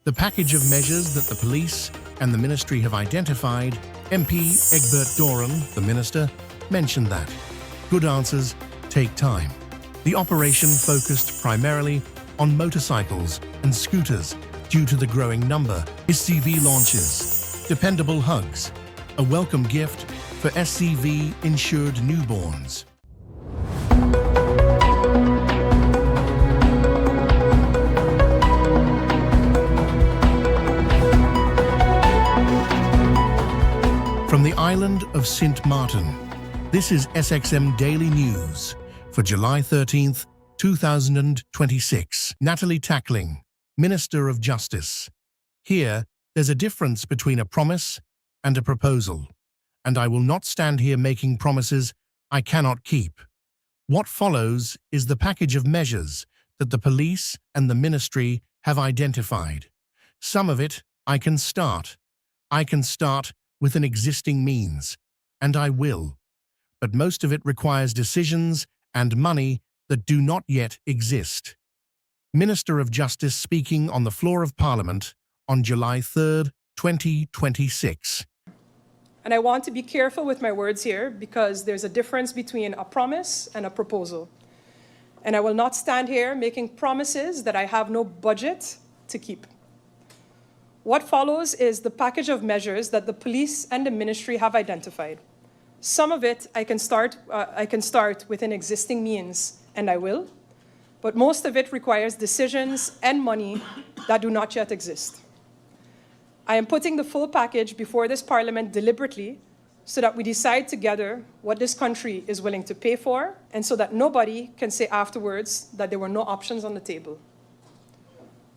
The package of measures that the police and the ministry have identified, MP Egbert Doran, the minister, mentioned that good answers take time. The operation focused primarily on motorcycles and scooters due to the growing number of SCV launches, dependable hugs, a welcome gift for SCV-insured newborns. From the island of Sint Maarten, this is SXM Daily News for July 13th, 2026. Natalie Tackling, Minister of Justice. Here, there's a difference between a promise and a proposal, and I will not stand here making promises I cannot keep. What follows is the package of measures that the police and the ministry have identified. Some of it I can start. I can start with an existing means, and I will. But most of it requires decisions and money that do not yet exist. Minister of Justice speaking on the floor of Parliament on July 3rd, 2026. And I want to be careful with my words here because there's a difference between a promise and a proposal. And I will not stand here making promises that I have no budget to keep. What follows is the package of measures that the police and the ministry have identified. Some of it I can start within existing means, and I will, but most of it requires decisions and money that do not yet exist. I am putting the full package before this Parliament deliberately so that we decide together what this country is willing to pay for, and so that nobody can say afterwards that there were no options on the table.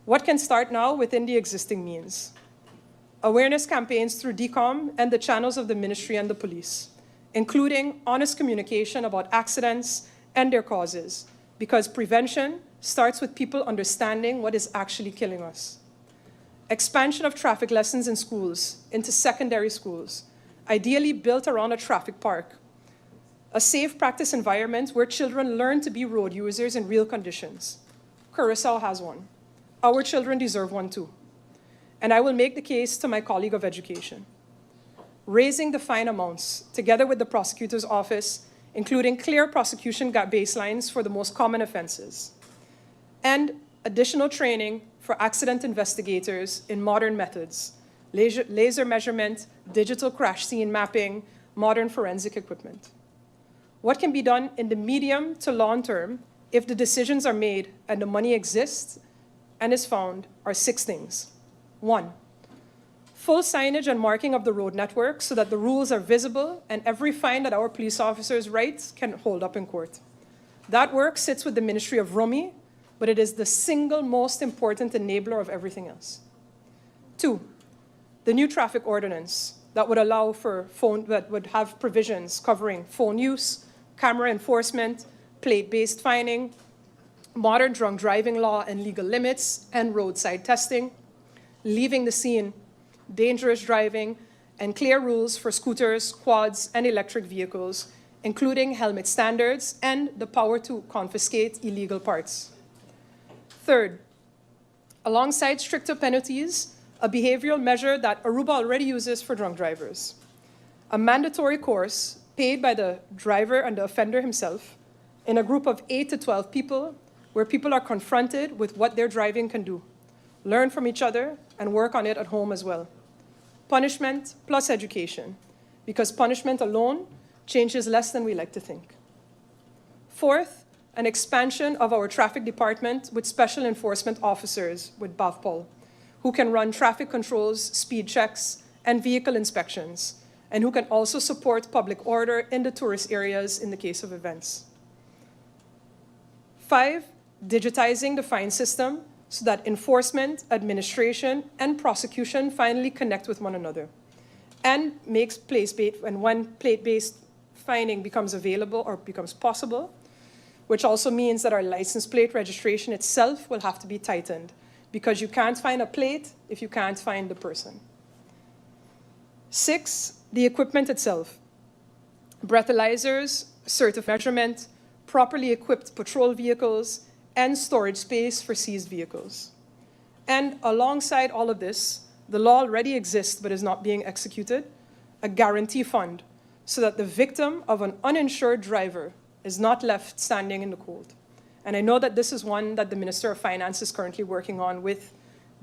What can start now within the existing means? Awareness campaigns through DCOM and the channels of the ministry and the police, including honest communication about accidents and their causes, because prevention starts with people understanding what is actually killing us. Expansion of traffic lessons in schools into secondary schools, ideally built around a traffic park. A safe practice environment where children learn to be road users in real conditions. Curacao has one. Our children deserve one too. And I will make the case to my colleague of education. Raising the fine amounts, together with the prosecutor's office, including clear prosecution baselines for the most common offenses. And additional training for accident investigators in modern methods, laser measurement, digital crash scene mapping, modern forensic equipment. What can be done in the medium to long term if the decisions are made and the money exists and is found are 6 things. 1, full signage and marking of the road network so that the rules are visible and every fine that our police officers write can hold up in court. That work sits with the Ministry of Rumi, but it is the single most important enabler of everything else. 2, the new traffic ordinance that would allow for that would have provisions covering phone use, camera enforcement, plate-based fining, modern drunk driving law and legal limits, and roadside testing, leaving the scene, dangerous driving, and clear rules for scooters, quads, and electric vehicles, including helmet standards and the power to confiscate illegal parts. 3rd, alongside stricter penalties, a behavioral measure that Aruba already uses for drunk drivers. A mandatory course paid by the driver and the offender himself in a group of 8 to 12 people where people are confronted with what their driving can do, learn from each other, and work on it at home as well. Punishment plus education, because punishment alone changes less than we like to think. 4th, an expansion of our traffic department with special enforcement officers with BAVPOL, who can run traffic controls, speed checks, and vehicle inspections, and who can also support public order in the tourist areas in the case of events. 5, digitizing the fine system so that enforcement, administration, and prosecution finally connect with one another, and makes place-based, and when plate-based fining becomes available or becomes possible, which also means that our license plate registration itself will have to be tightened, because you can't find a plate if you can't find the person. 6, the equipment itself. Breathalyzers, certified measurement, properly equipped patrol vehicles, and storage space for seized vehicles. And alongside all of this, the law already exists but is not being executed, a guarantee fund, so that the victim of an uninsured driver is not left standing in the cold. And I know that this is one that the Minister of Finance is currently working on with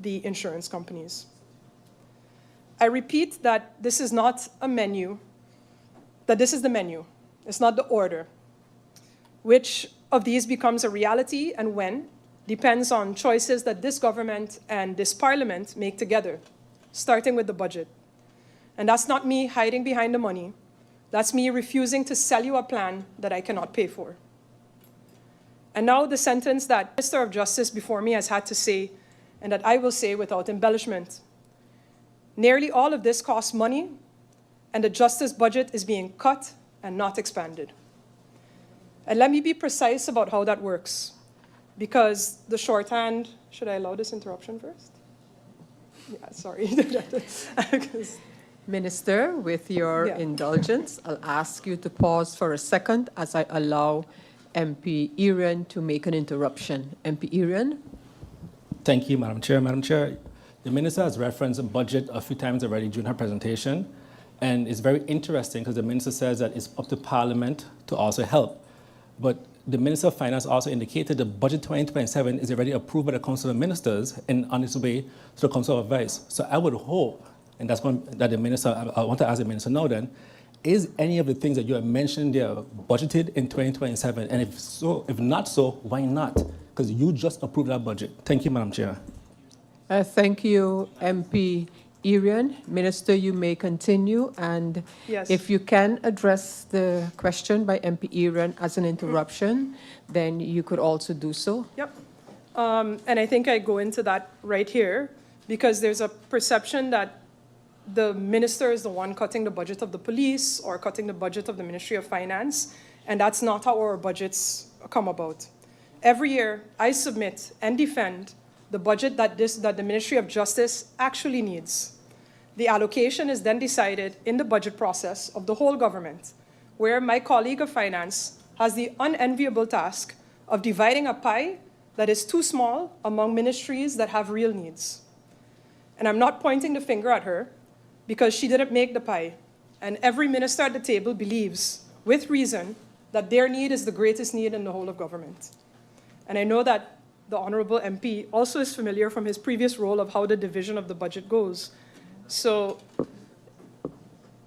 the insurance companies. I repeat that this is not a menu, that this is the menu. It's not the order. Which of these becomes a reality and when depends on choices that this government and this parliament make together, starting with the budget. And that's not me hiding behind the money. That's me refusing to sell you a plan that I cannot pay for. And now the sentence that the Minister of Justice before me has had to say, and that I will say without embellishment. Nearly all of this costs money, and the justice budget is being cut and not expanded. And let me be precise about how that works, because the shorthand, should I allow this interruption first? Yeah, sorry. Minister, with your indulgence, I'll ask you to pause for a second as I allow MP Irian to make an interruption. MP Irian? Thank you, Madam Chair. Madam Chair, the Minister has referenced a budget a few times already during her presentation, and it's very interesting because the Minister says that it's up to Parliament to also help. But the Minister of Finance also indicated the budget 2027 is already approved by the Council of Ministers and on its way to the Council of Advice. So I would hope, and that's one that the Minister, I want to ask the Minister now then, is any of the things that you have mentioned there budgeted in 2027? And if so, if not so, why not? Because you just approved that budget. Thank you, Madam Chair. Thank you, MP Irian. Minister, you may continue. And Yes. if you can address the question by MP Irian as an interruption, then you could also do so. Yep. And I think I go into that right here because there's a perception that the minister is the one cutting the budget of the police or cutting the budget of the Ministry of Finance, and that's not how our budgets come about. Every year, I submit and defend the budget that the Ministry of Justice actually needs. The allocation is then decided in the budget process of the whole government, where my colleague of finance has the unenviable task of dividing a pie that is too small among ministries that have real needs. And I'm not pointing the finger at her because she didn't make the pie. And every minister at the table believes, with reason, that their need is the greatest need in the whole of government. And I know that the Honorable MP also is familiar from his previous role of how the division of the budget goes. So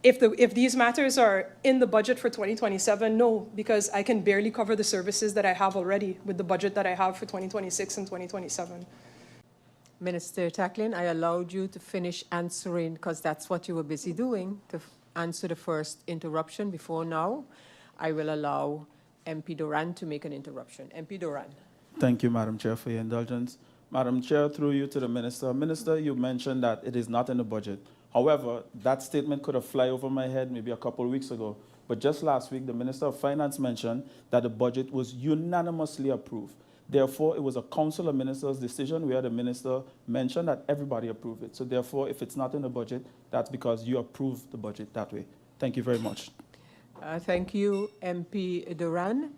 if these matters are in the budget for 2027, no, because I can barely cover the services that I have already with the budget that I have for 2026 and 2027. Minister Tacklin, I allowed you to finish answering because that's what you were busy doing, to answer the first interruption before now. I will allow MP Doran to make an interruption. MP Doran. Thank you, Madam Chair, for your indulgence. Madam Chair, through you to the Minister. Minister, you mentioned that it is not in the budget. However, that statement could have fly over my head maybe a couple of weeks ago. But just last week, the Minister of Finance mentioned that the budget was unanimously approved. Therefore, it was a Council of Ministers decision where the Minister mentioned that everybody approved it. So therefore, if it's not in the budget, that's because you approved the budget that way. Thank you very much. Thank you, MP Duran.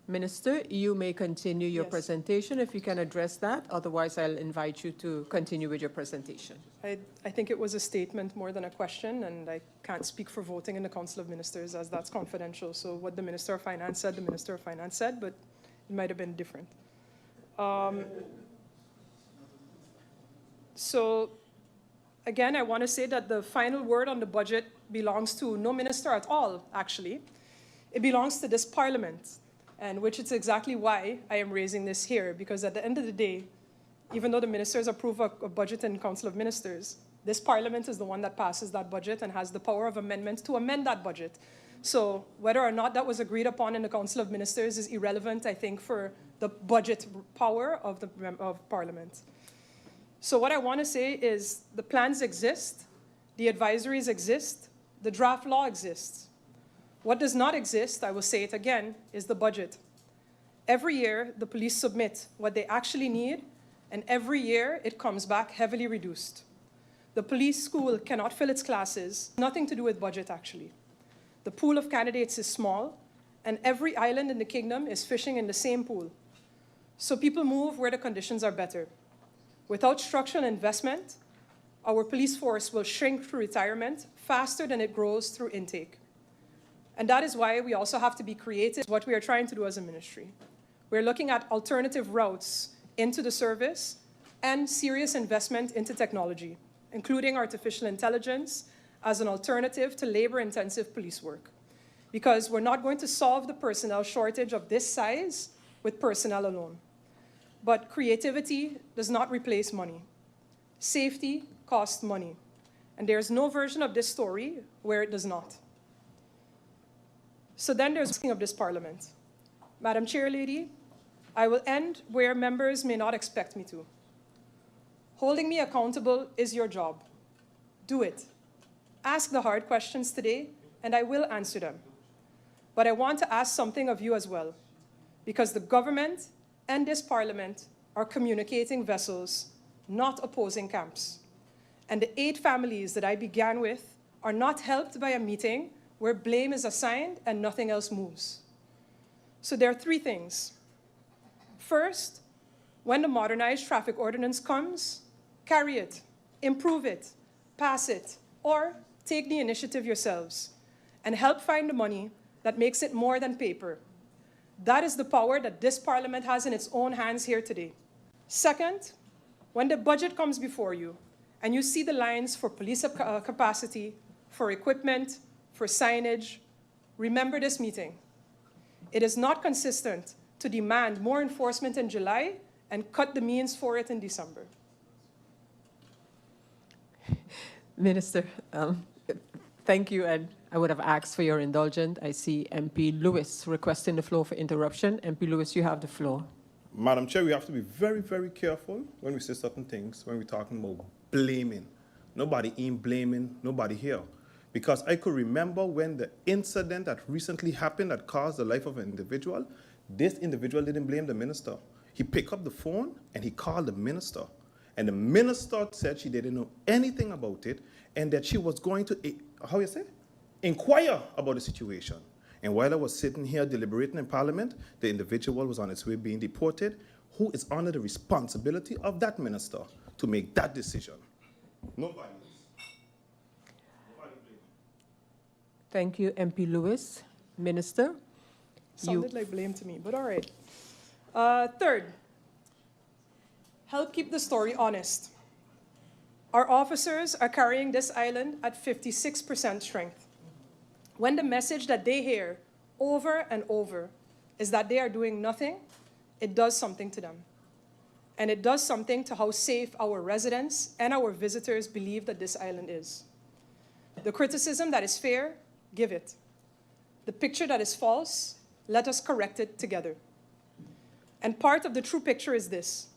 Minister, you may continue your presentation if you can address that. Otherwise, I'll invite you to continue with your presentation. I think it was a statement more than a question, and I can't speak for voting in the Council of Ministers as that's confidential. So what the Minister of Finance said, the Minister of Finance said, but it might have been different. So again, I want to say that the final word on the budget belongs to no minister at all, actually. It belongs to this Parliament, and which is exactly why I am raising this here, because at the end of the day, even though the ministers approve a budget in Council of Ministers, this Parliament is the one that passes that budget and has the power of amendment to amend that budget. So whether or not that was agreed upon in the Council of Ministers is irrelevant, I think, for the budget power of Parliament. So what I want to say is the plans exist, the advisories exist, the draft law exists. What does not exist, I will say it again, is the budget. Every year, the police submit what they actually need, and every year it comes back heavily reduced. The police school cannot fill its classes, nothing to do with budget actually. The pool of candidates is small, and every island in the kingdom is fishing in the same pool. So people move where the conditions are better. Without structural investment, our police force will shrink through retirement faster than it grows through intake. And that is why we also have to be creative, what we are trying to do as a ministry. We're looking at alternative routes into the service and serious investment into technology, including artificial intelligence as an alternative to labor-intensive police work. Because we're not going to solve the personnel shortage of this size with personnel alone. But creativity does not replace money. Safety costs money. And there's no version of this story where it does not. So then there's the of this parliament. Madam Chair Lady, I will end where members may not expect me to. Holding me accountable is your job. Do it. Ask the hard questions today, and I will answer them. But I want to ask something of you as well, because the government and this parliament are communicating vessels, not opposing camps. And the 8 families that I began with are not helped by a meeting where blame is assigned and nothing else moves. So there are 3 things. First, when the modernized traffic ordinance comes, carry it, improve it, pass it, or take the initiative yourselves and help find the money that makes it more than paper. That is the power that this parliament has in its own hands here today. Second, when the budget comes before you and you see the lines for police capacity, for equipment, for signage, remember this meeting. It is not consistent to demand more enforcement in July and cut the means for it in December. Minister, thank you, and I would have asked for your indulgence. I see MP Lewis requesting the floor for interruption. MP Lewis, you have the floor. Madam Chair, we have to be very, very careful when we say certain things, when we're talking about blaming. Nobody ain't blaming nobody here. Because I could remember when the incident that recently happened that caused the life of an individual, this individual didn't blame the minister. He picked up the phone and he called the minister. And the minister said she didn't know anything about it and that she was going to, inquire about the situation. And while I was sitting here deliberating in Parliament, the individual was on its way being deported, who is under the responsibility of that minister to make that decision. Nobody is. Nobody blames. Thank you, MP Lewis. Minister? Sounded like blame to me, but all right. Third, help keep the story honest. Our officers are carrying this island at 56% strength. When the message that they hear over and over is that they are doing nothing, it does something to them. And it does something to how safe our residents and our visitors believe that this island is. The criticism that is fair, give it. The picture that is false, let us correct it together. And part of the true picture is this.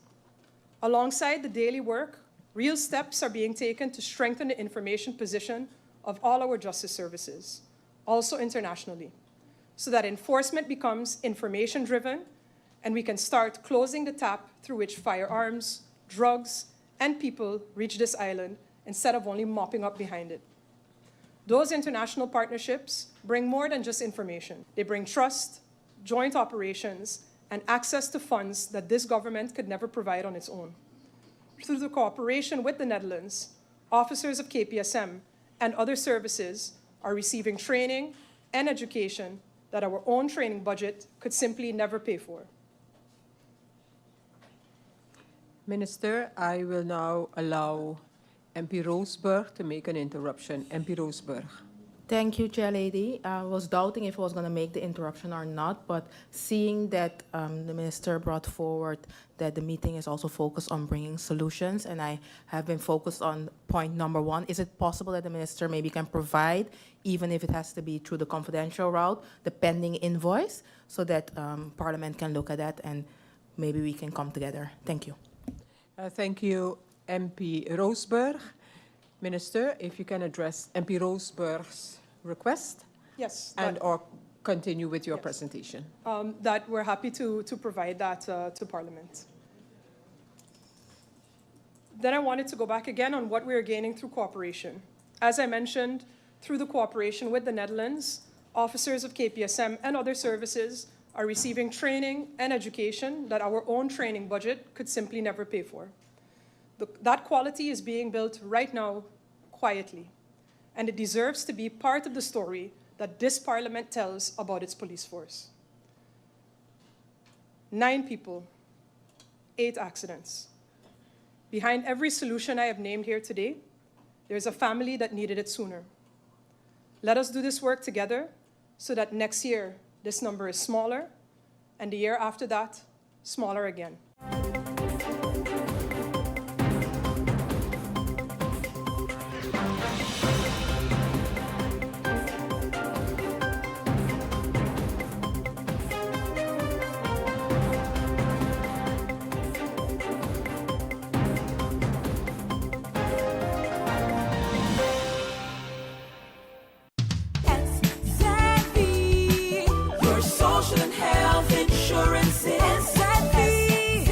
Alongside the daily work, real steps are being taken to strengthen the information position of all our justice services, also internationally, so that enforcement becomes information-driven and we can start closing the tap through which firearms, drugs, and people reach this island instead of only mopping up behind it. Those international partnerships bring more than just information. They bring trust, joint operations, and access to funds that this government could never provide on its own. Through the cooperation with the Netherlands, officers of KPSM and other services are receiving training and education that our own training budget could simply never pay for. Minister, I will now allow MP Roseburg to make an interruption. MP Roseburg. Thank you, Chair Lady. I was doubting if I was going to make the interruption or not, but seeing that the Minister brought forward that the meeting is also focused on bringing solutions, and I have been focused on point number 1, is it possible that the Minister maybe can provide, even if it has to be through the confidential route, the pending invoice, so that Parliament can look at that and maybe we can come together? Thank you. Thank you, MP Roseburg. Minister, if you can address MP Roseburg's request. Yes. And or continue with your Yes. presentation. That we're happy to provide that to Parliament. Then I wanted to go back again on what we are gaining through cooperation. As I mentioned, through the cooperation with the Netherlands, officers of KPSM and other services are receiving training and education that our own training budget could simply never pay for. That quality is being built right now, quietly, and it deserves to be part of the story that this Parliament tells about its police force. 9 people, 8 accidents. Behind every solution I have named here today, there's a family that needed it sooner. Let us do this work together so that next year this number is smaller, and the year after that, smaller again. Your social and health insurance is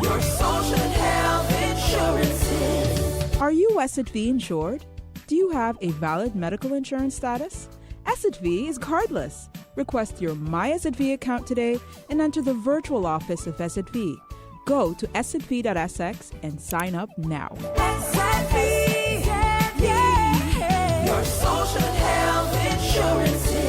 your social and health insurances. Are you SXV insured? Do you have a valid medical insurance status? SXV is cardless. Request your My SXV account today and enter the virtual office of SXV. Go to sxv.sx and sign up now. Your social and health insurances.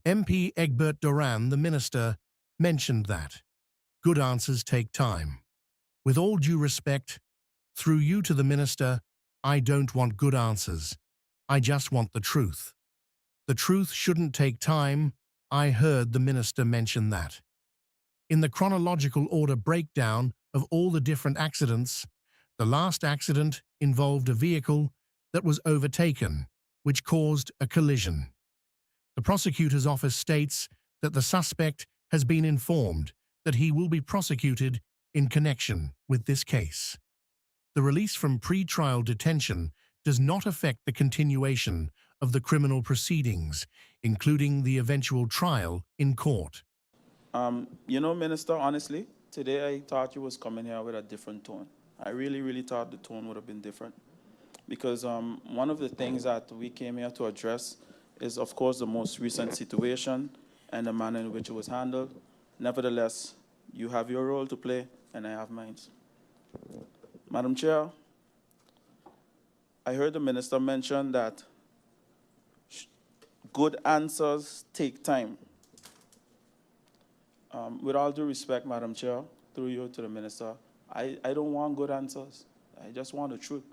MP Egbert Duran, the minister, mentioned that good answers take time. With all due respect, through you to the minister, I don't want good answers. I just want the truth. The truth shouldn't take time. I heard the minister mention that. In the chronological order breakdown of all the different accidents, the last accident involved a vehicle that was overtaken, which caused a collision. The prosecutor's office states that the suspect has been informed that he will be prosecuted in connection with this case. The release from pre-trial detention does not affect the continuation of the criminal proceedings, including the eventual trial in court. You know, Minister, honestly, today I thought you was coming here with a different tone. I really thought the tone would have been different. Because one of the things that we came here to address is, of course, the most recent situation and the manner in which it was handled. Nevertheless, you have your role to play, and I have mine. Madam Chair, I heard the minister mention that good answers take time. With all due respect, Madam Chair, through you to the minister, I don't want good answers. I just want the truth.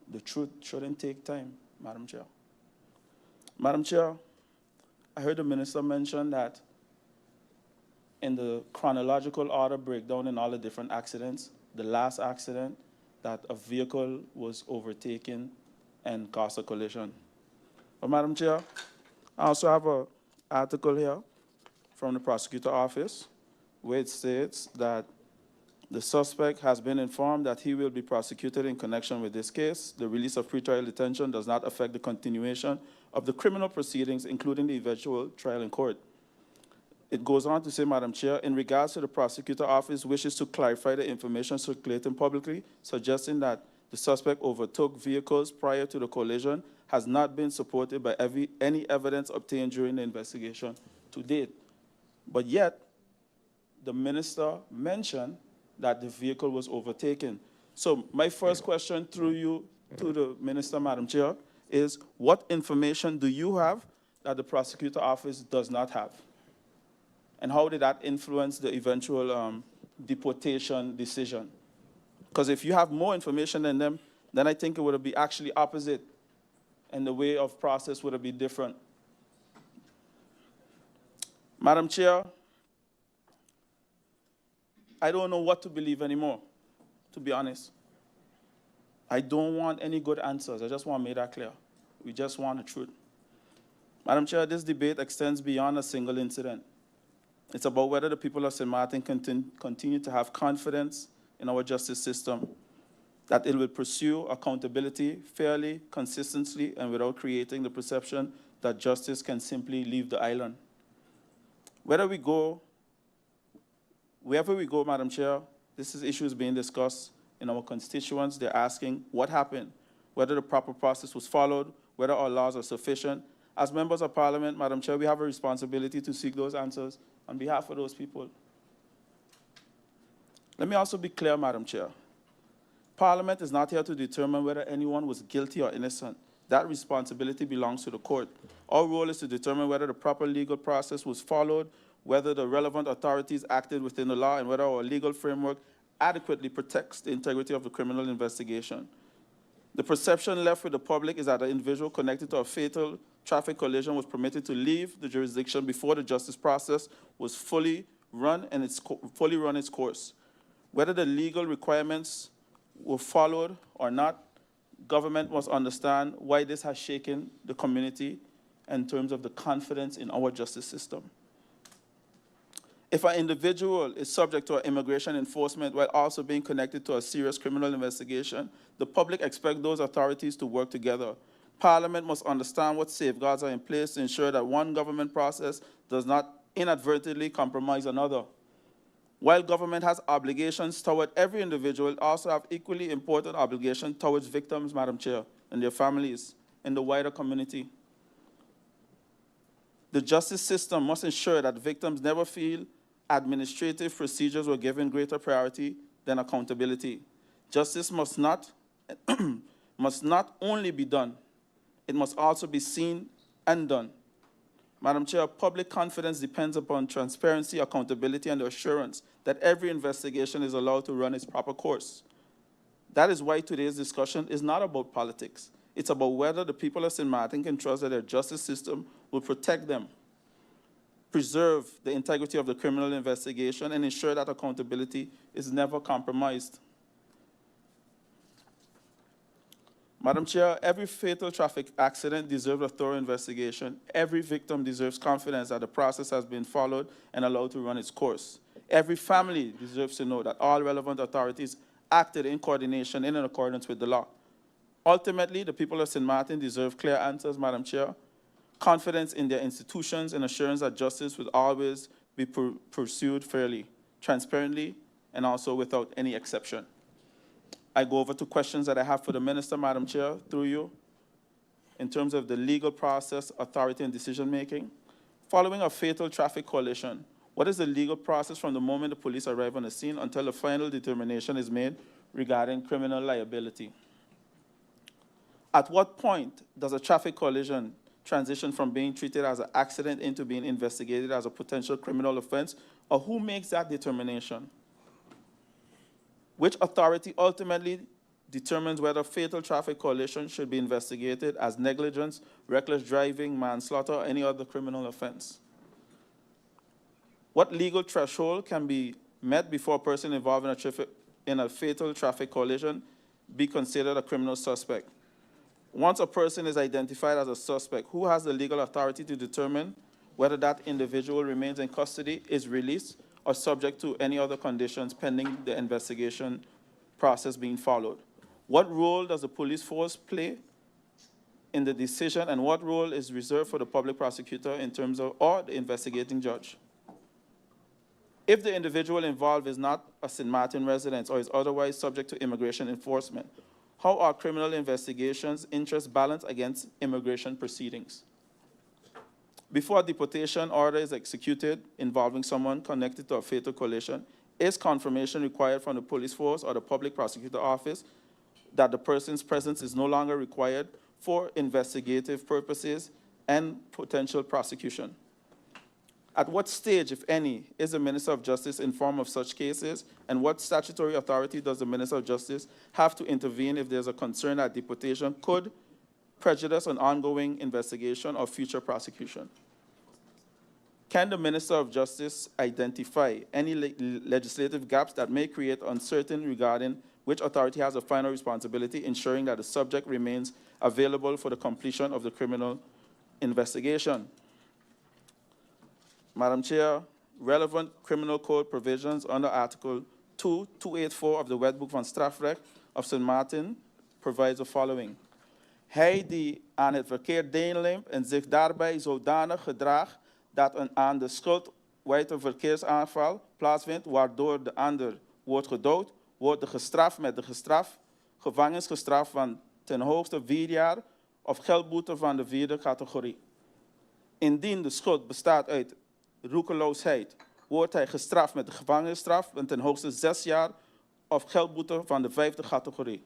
The truth shouldn't take time, Madam Chair. Madam Chair, I heard the minister mention that in the chronological order breakdown in all the different accidents, the last accident, that a vehicle was overtaken and caused a collision. But Madam Chair, I also have an article here from the prosecutor office where it states that the suspect has been informed that he will be prosecuted in connection with this case. The release of pretrial detention does not affect the continuation of the criminal proceedings, including the eventual trial in court. It goes on to say, Madam Chair, in regards to the prosecutor office wishes to clarify the information circulating publicly, suggesting that the suspect overtook vehicles prior to the collision has not been supported by any evidence obtained during the investigation to date. But yet, the minister mentioned that the vehicle was overtaken. So my first question through you to the minister, Madam Chair, is what information do you have that the prosecutor office does not have? And how did that influence the eventual deportation decision? Because if you have more information than them, then I think it would be actually opposite, and the way of process would be different. Madam Chair, I don't know what to believe anymore, to be honest. I don't want any good answers. I just want to make that clear. We just want the truth. Madam Chair, this debate extends beyond a single incident. It's about whether the people of St. Martin continue to have confidence in our justice system, that it will pursue accountability fairly, consistently, and without creating the perception that justice can simply leave the island. Wherever we go, Madam Chair, this is issues being discussed in our constituents. They're asking what happened, whether the proper process was followed, whether our laws are sufficient. As members of Parliament, Madam Chair, we have a responsibility to seek those answers on behalf of those people. Let me also be clear, Madam Chair. Parliament is not here to determine whether anyone was guilty or innocent. That responsibility belongs to the court. Our role is to determine whether the proper legal process was followed, whether the relevant authorities acted within the law, and whether our legal framework adequately protects the integrity of the criminal investigation. The perception left with the public is that an individual connected to a fatal traffic collision was permitted to leave the jurisdiction before the justice process was fully run its course. Whether the legal requirements were followed or not, government must understand why this has shaken the community in terms of the confidence in our justice system. If an individual is subject to immigration enforcement while also being connected to a serious criminal investigation, the public expects those authorities to work together. Parliament must understand what safeguards are in place to ensure that one government process does not inadvertently compromise another. While government has obligations toward every individual, it also have equally important obligations towards victims, Madam Chair, and their families in the wider community. The justice system must ensure that victims never feel administrative procedures were given greater priority than accountability. Justice must not only be done, it must also be seen and done. Madam Chair, public confidence depends upon transparency, accountability, and the assurance that every investigation is allowed to run its proper course. That is why today's discussion is not about politics. It's about whether the people of St. Martin can trust that their justice system will protect them, preserve the integrity of the criminal investigation, and ensure that accountability is never compromised. Madam Chair, every fatal traffic accident deserves a thorough investigation. Every victim deserves confidence that the process has been followed and allowed to run its course. Every family deserves to know that all relevant authorities acted in coordination and in accordance with the law. Ultimately, the people of St. Martin deserve clear answers, Madam Chair, confidence in their institutions, and assurance that justice will always be pursued fairly, transparently, and also without any exception. I go over to questions that I have for the Minister, Madam Chair, through you, in terms of the legal process, authority, and decision-making. Following a fatal traffic collision, what is the legal process from the moment the police arrive on the scene until the final determination is made regarding criminal liability? At what point does a traffic collision transition from being treated as an accident into being investigated as a potential criminal offense, or who makes that determination? Which authority ultimately determines whether fatal traffic collision should be investigated as negligence, reckless driving, manslaughter, or any other criminal offense? What legal threshold can be met before a person involved in a fatal traffic collision be considered a criminal suspect? Once a person is identified as a suspect, who has the legal authority to determine whether that individual remains in custody, is released, or subject to any other conditions pending the investigation process being followed? What role does the police force play in the decision, and what role is reserved for the public prosecutor in terms of, or the investigating judge? If the individual involved is not a St. Martin resident or is otherwise subject to immigration enforcement, how are criminal investigations' interests balanced against immigration proceedings? Before a deportation order is executed involving someone connected to a fatal collision, is confirmation required from the police force or the public prosecutor office that the person's presence is no longer required for investigative purposes and potential prosecution? At what stage, if any, is the Minister of Justice informed of such cases, and what statutory authority does the Minister of Justice have to intervene if there's a concern that deportation could prejudice an ongoing investigation or future prosecution? Can the Minister of Justice identify any legislative gaps that may create uncertainty regarding which authority has a final responsibility, ensuring that the subject remains available for the completion of the criminal investigation? Madam Chair, relevant criminal code provisions under Article 284 of the Wetboek van Strafrecht of St. Maarten provides the following. Hij die aan het verkeer deelneemt en zich daarbij zodanig gedraagt dat aan de schuldwijte verkeersaanval plaatsvindt, waardoor de ander wordt gedood, wordt gestraft met de gevangenisstraf van ten hoogste 4 jaar of geldboete van de 4e categorie. Indien de schuld bestaat uit roekeloosheid, wordt hij gestraft met de gevangenisstraf van ten hoogste 6 jaar of geldboete van de 5e categorie.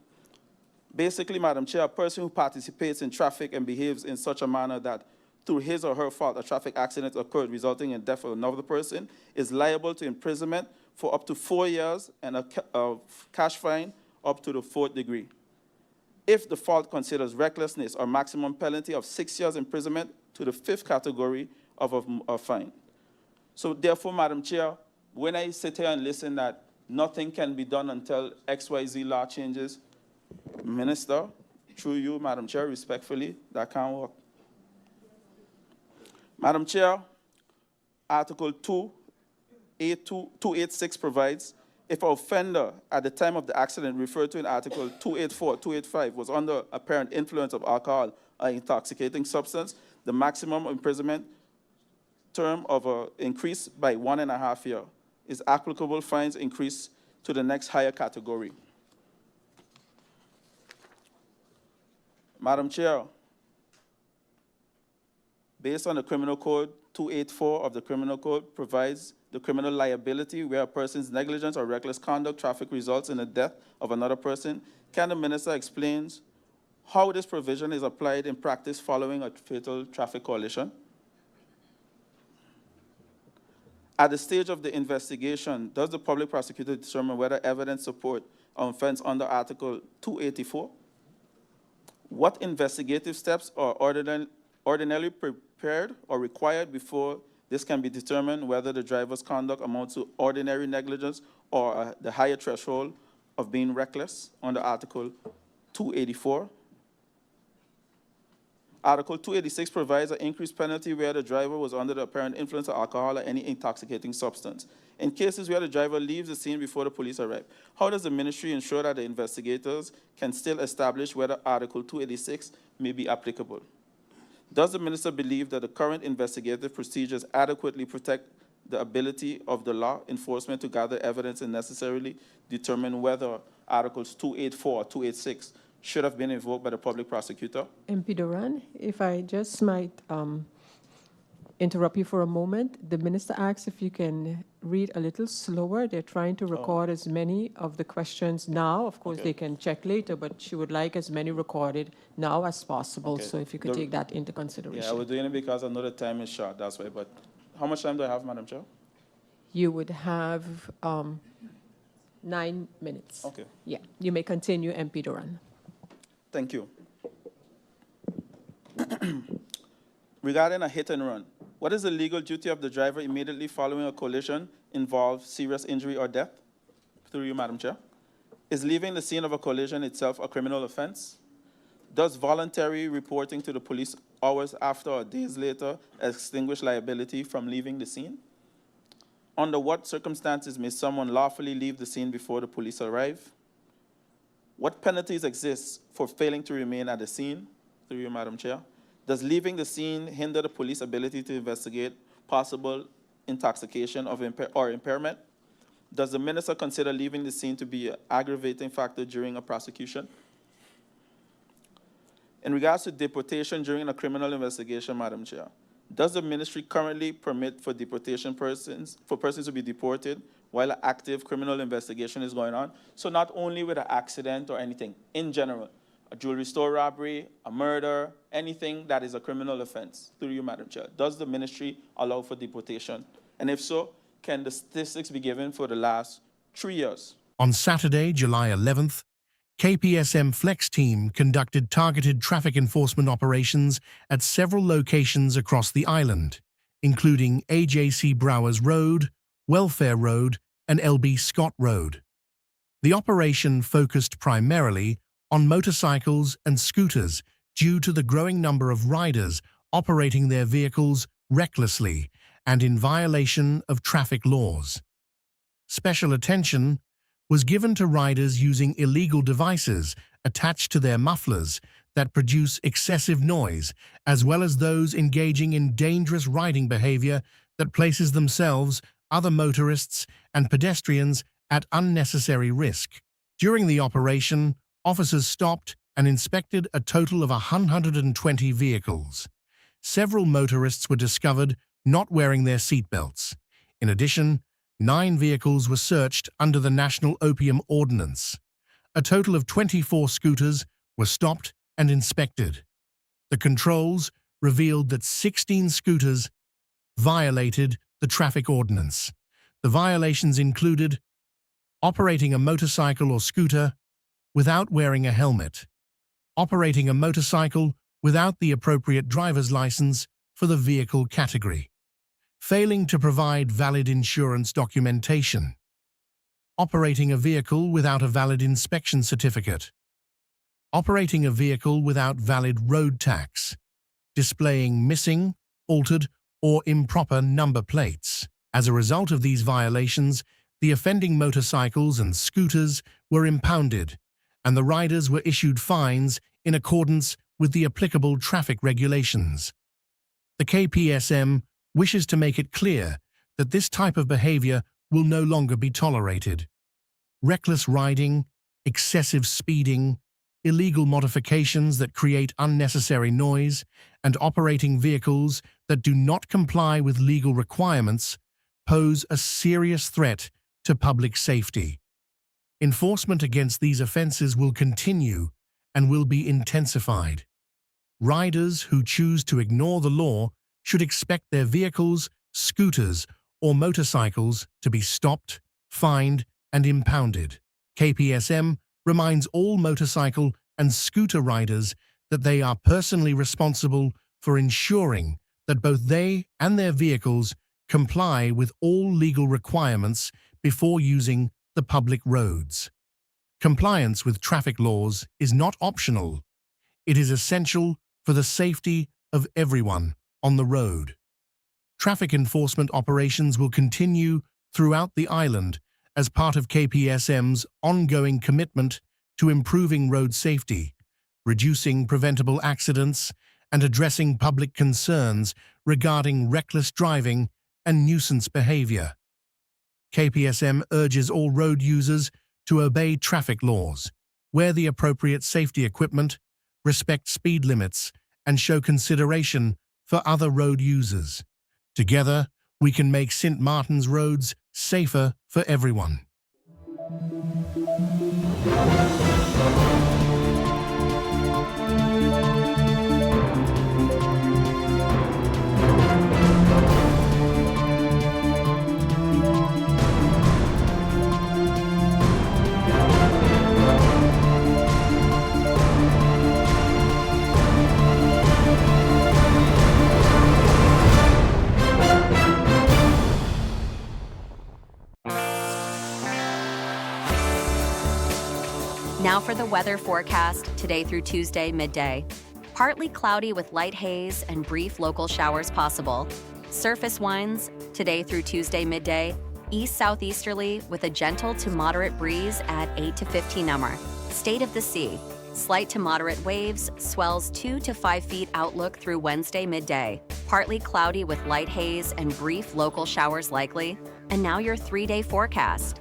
Basically, Madam Chair, a person who participates in traffic and behaves in such a manner that through his or her fault a traffic accident occurred resulting in death of another person is liable to imprisonment for up to 4 years and a cash fine up to the 4th degree. If the fault considers recklessness, or maximum penalty of 6 years imprisonment to the 5th category of a fine. So therefore, Madam Chair, when I sit here and listen that nothing can be done until XYZ law changes, Minister, through you, Madam Chair, respectfully, that can't work. Madam Chair, Article 286 provides, if an offender at the time of the accident referred to in Article 284, 285 was under apparent influence of alcohol or intoxicating substance, the maximum imprisonment term of increase by 1.5 years is applicable fines increased to the next higher category. Madam Chair, based on the Criminal Code, 284 of the Criminal Code provides the criminal liability where a person's negligence or reckless conduct traffic results in the death of another person. Can the Minister explain how this provision is applied in practice following a fatal traffic collision? At the stage of the investigation, does the public prosecutor determine whether evidence support an offense under Article 284? What investigative steps are ordinarily prepared or required before this can be determined whether the driver's conduct amounts to ordinary negligence or the higher threshold of being reckless under Article 284? Article 286 provides an increased penalty where the driver was under the apparent influence of alcohol or any intoxicating substance. In cases where the driver leaves the scene before the police arrive, how does the ministry ensure that the investigators can still establish whether Article 286 may be applicable? Does the minister believe that the current investigative procedures adequately protect the ability of the law enforcement to gather evidence and necessarily determine whether Articles 284 or 286 should have been invoked by the public prosecutor? MP Duran, if I just might interrupt you for a moment. The minister asks if you can read a little slower. They're trying to record as many of the questions now. Of course, they can check later, but she would like as many recorded now as possible. So if you could take that into consideration. Yeah, I was doing it because I know the time is short, that's why. But how much time do I have, Madam Chair? You would have 9 minutes. Okay. Yeah, you may continue, MP Duran. Thank you. Regarding a hit and run, what is the legal duty of the driver immediately following a collision involves serious injury or death? Through you, Madam Chair. Is leaving the scene of a collision itself a criminal offense? Does voluntary reporting to the police hours after or days later extinguish liability from leaving the scene? Under what circumstances may someone lawfully leave the scene before the police arrive? What penalties exist for failing to remain at the scene? Through you, Madam Chair. Does leaving the scene hinder the police ability to investigate possible intoxication or impairment? Does the minister consider leaving the scene to be an aggravating factor during a prosecution? In regards to deportation during a criminal investigation, Madam Chair, Does the ministry currently permit for persons to be deported while an active criminal investigation is going on? So not only with an accident or anything, in general, a jewelry store robbery, a murder, anything that is a criminal offense, through you, Madam Chair. Does the ministry allow for deportation? And if so, can the statistics be given for the last 3 years? On Saturday, July 11th, KPSM Flex Team conducted targeted traffic enforcement operations at several locations across the island, including AJC Browers Road, Welfare Road, and LB Scott Road. The operation focused primarily on motorcycles and scooters due to the growing number of riders operating their vehicles recklessly and in violation of traffic laws. Special attention was given to riders using illegal devices attached to their mufflers that produce excessive noise, as well as those engaging in dangerous riding behavior that places themselves, other motorists, and pedestrians at unnecessary risk. During the operation, officers stopped and inspected a total of 120 vehicles. Several motorists were discovered not wearing their seatbelts. In addition, 9 vehicles were searched under the National Opium Ordinance. A total of 24 scooters were stopped and inspected. The controls revealed that 16 scooters violated the traffic ordinance. The violations included operating a motorcycle or scooter without wearing a helmet, operating a motorcycle without the appropriate driver's license for the vehicle category, failing to provide valid insurance documentation, operating a vehicle without a valid inspection certificate, operating a vehicle without valid road tax, displaying missing, altered, or improper number plates. As a result of these violations, the offending motorcycles and scooters were impounded, and the riders were issued fines in accordance with the applicable traffic regulations. The KPSM wishes to make it clear that this type of behavior will no longer be tolerated. Reckless riding, excessive speeding, illegal modifications that create unnecessary noise, and operating vehicles that do not comply with legal requirements pose a serious threat to public safety. Enforcement against these offenses will continue and will be intensified. Riders who choose to ignore the law should expect their vehicles, scooters, or motorcycles to be stopped, fined, and impounded. KPSM reminds all motorcycle and scooter riders that they are personally responsible for ensuring that both they and their vehicles comply with all legal requirements before using the public roads. Compliance with traffic laws is not optional. It is essential for the safety of everyone on the road. Traffic enforcement operations will continue throughout the island as part of KPSM's ongoing commitment to improving road safety, reducing preventable accidents, and addressing public concerns regarding reckless driving and nuisance behavior. KPSM urges all road users to obey traffic laws, wear the appropriate safety equipment, respect speed limits, and show consideration for other road users. Together, we can make St. Martin's roads safer for everyone. Now for the weather forecast today through Tuesday midday. Partly cloudy with light haze and brief local showers possible. Surface winds today through Tuesday midday, east-southeasterly with a gentle to moderate breeze at 8 to 15 nm. State of the sea, slight to moderate waves, swells 2 to 5 feet outlook through Wednesday midday. Partly cloudy with light haze and brief local showers likely. And now your 3-day forecast.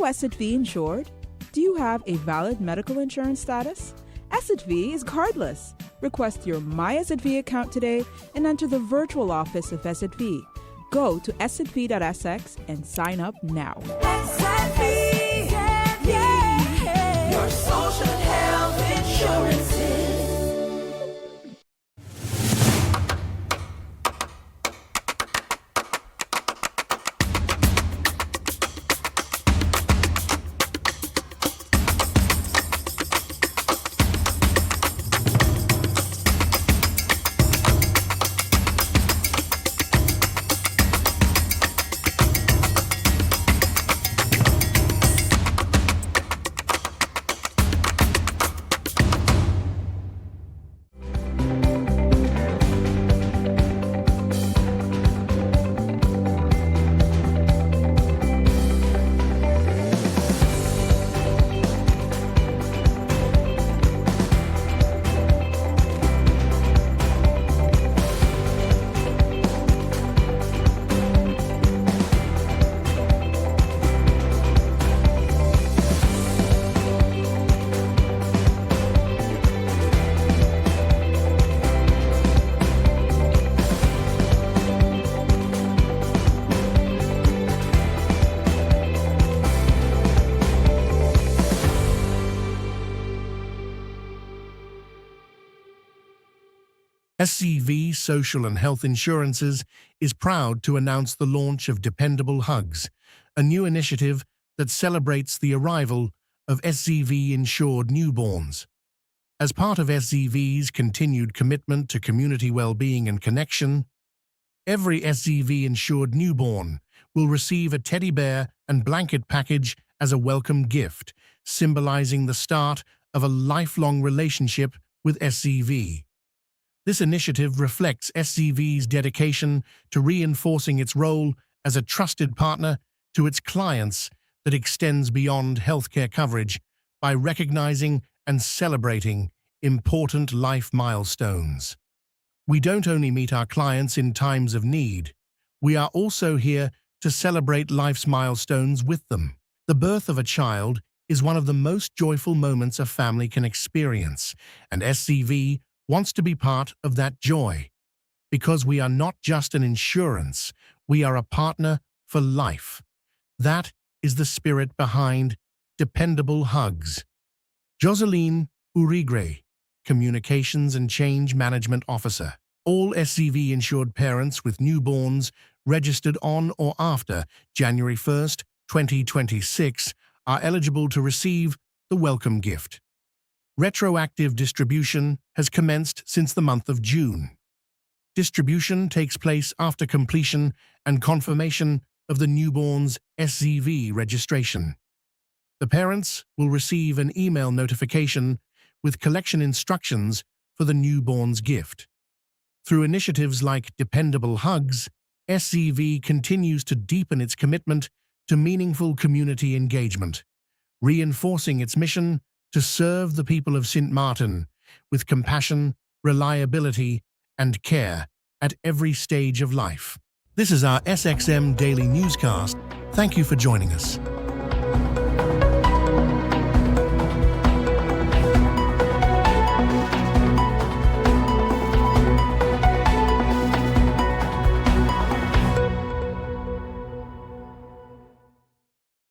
SXV insured? Do you have a valid medical insurance status? SXV is cardless. Request your My SXV account today and enter the virtual office of SXV. Go to sxv.sx and sign up now. SXV, yeah. Your social health insurances. SCV Social and Health Insurances is proud to announce the launch of Dependable Hugs, a new initiative that celebrates the arrival of SCV-insured newborns. As part of SCV's continued commitment to community well-being and connection, every SCV-insured newborn will receive a teddy bear and blanket package as a welcome gift, symbolizing the start of a lifelong relationship with SCV. This initiative reflects SCV's dedication to reinforcing its role as a trusted partner to its clients that extends beyond healthcare coverage by recognizing and celebrating important life milestones. We don't only meet our clients in times of need, we are also here to celebrate life's milestones with them. The birth of a child is one of the most joyful moments a family can experience, and SCV wants to be part of that joy. Because we are not just an insurance, we are a partner for life. That is the spirit behind Dependable Hugs. Joseline Urigre, Communications and Change Management Officer. All SCV-insured parents with newborns registered on or after January 1st, 2026 are eligible to receive the welcome gift. Retroactive distribution has commenced since the month of June. Distribution takes place after completion and confirmation of the newborn's SCV registration. The parents will receive an email notification with collection instructions for the newborn's gift. Through initiatives like Dependable Hugs, SCV continues to deepen its commitment to meaningful community engagement, reinforcing its mission to serve the people of St. Martin with compassion, reliability, and care at every stage of life. This is our SXM Daily Newscast. Thank you for joining us.